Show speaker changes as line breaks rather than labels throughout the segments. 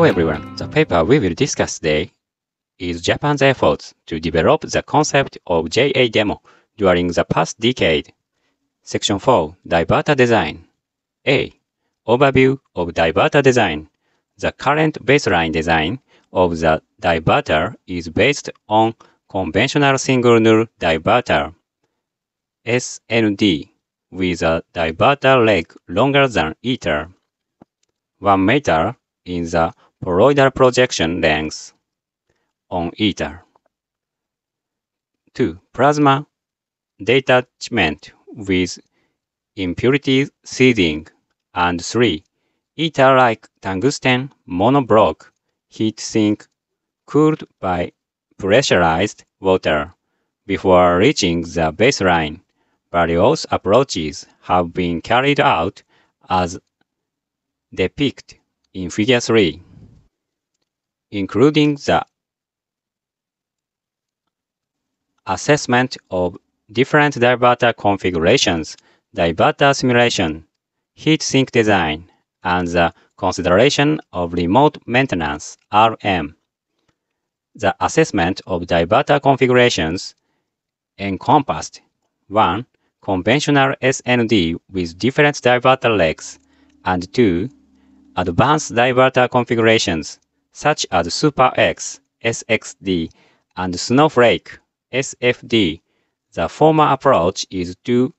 Hello everyone, the paper we will discuss today is Japan's efforts to develop the concept of JA demo during the past decade. Section 4, Diverter Design. A. Overview of diverter design. The current baseline design of the diverter is based on conventional single null diverter SND with a diverter leg longer than ether, 1 meter in the toroidal projection length on ether. 2. Plasma detachment with impurity seeding. And 3. Ether-like tungsten monoblock heat sink cooled by pressurized water before reaching the baseline. Various approaches have been carried out as depicted in Figure 3, including the assessment of different diverter configurations, diverter simulation, heat sink design, and the consideration of remote maintenance (RM). The assessment of diverter configurations encompassed 1. Conventional SND with different diverter legs, and 2. Advanced diverter configurations such as Super X (SXD) and Snowflake (SFD). The former approach is to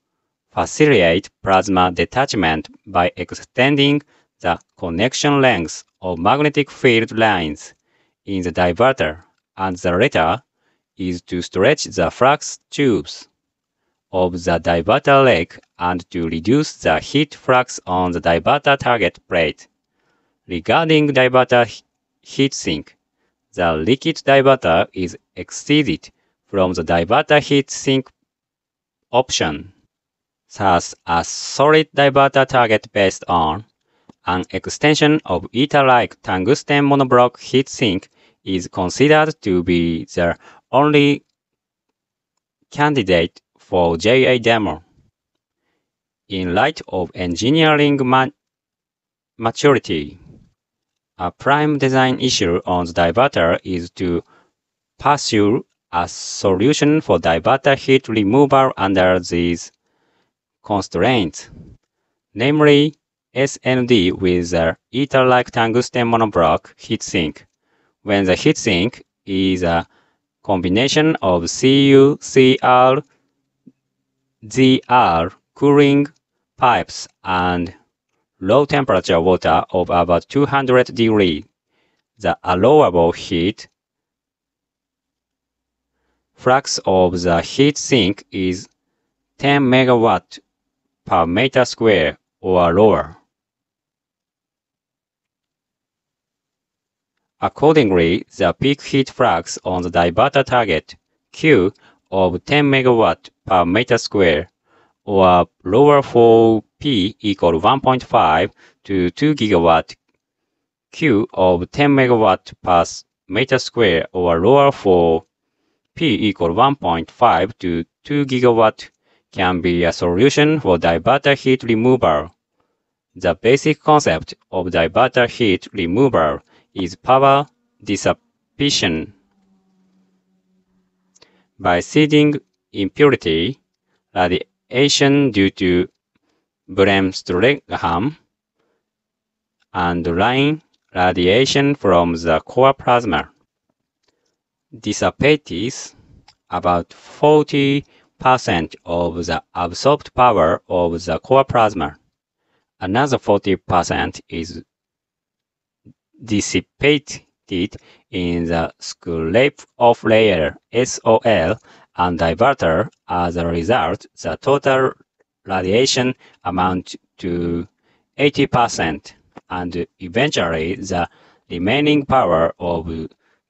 facilitate plasma detachment by extending the connection length of magnetic field lines in the diverter, and the latter is to stretch the flux tubes of the diverter leg and to reduce the heat flux on the diverter target plate. Regarding diverter heatsink, the liquid diverter is excluded from the diverter heatsink option. Thus, a solid diverter target based on an extension of ether-like tungsten monoblock heatsink is considered to be the only candidate for JA demo. In light of engineering maturity, a prime design issue on the diverter is to pursue a solution for diverter heat removal under these constraints, namely SND with the ether-like tungsten monoblock heatsink, when the heatsink is a combination of CU-CR ZR cooling pipes and low temperature water of about 200 degrees. The allowable heat flux of the heat sink is 10 megawatt per meter square or lower. Accordingly, the peak heat flux on the diverter target Q of 10 megawatt per meter square or lower for P equal 1.5 to 2 gigawatt, Q of 10 megawatt per meter square or lower for P equal 1.5 to 2 gigawatt can be a solution for diverter heat removal. The basic concept of diverter heat removal is power dissipation. By seeding impurity, radiation due to Bremsstrahlung, and line radiation from the core plasma dissipates about 40% of the absorbed power of the core plasma. Another 40% is dissipated in the scrape-off layer SOL and diverter. As a result, the total radiation amounts to 80%, and eventually the remaining power of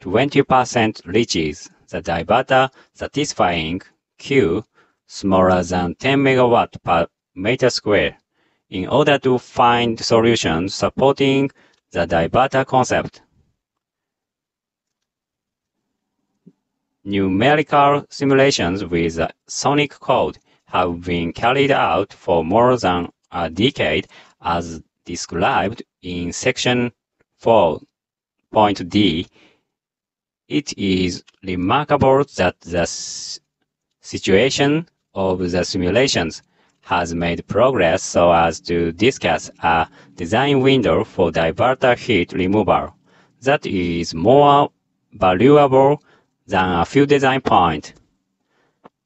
20% reaches the diverter, satisfying Q smaller than 10 megawatt per meter square. In order to find solutions supporting the diverter concept, numerical simulations with sonic code have been carried out for more than a decade as described in Section 4. point D, it is remarkable that the situation of the simulations has made progress so as to discuss a design window for diverter heat removal that is more valuable than a few design points.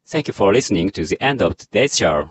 Thank you for listening to the end of today's show.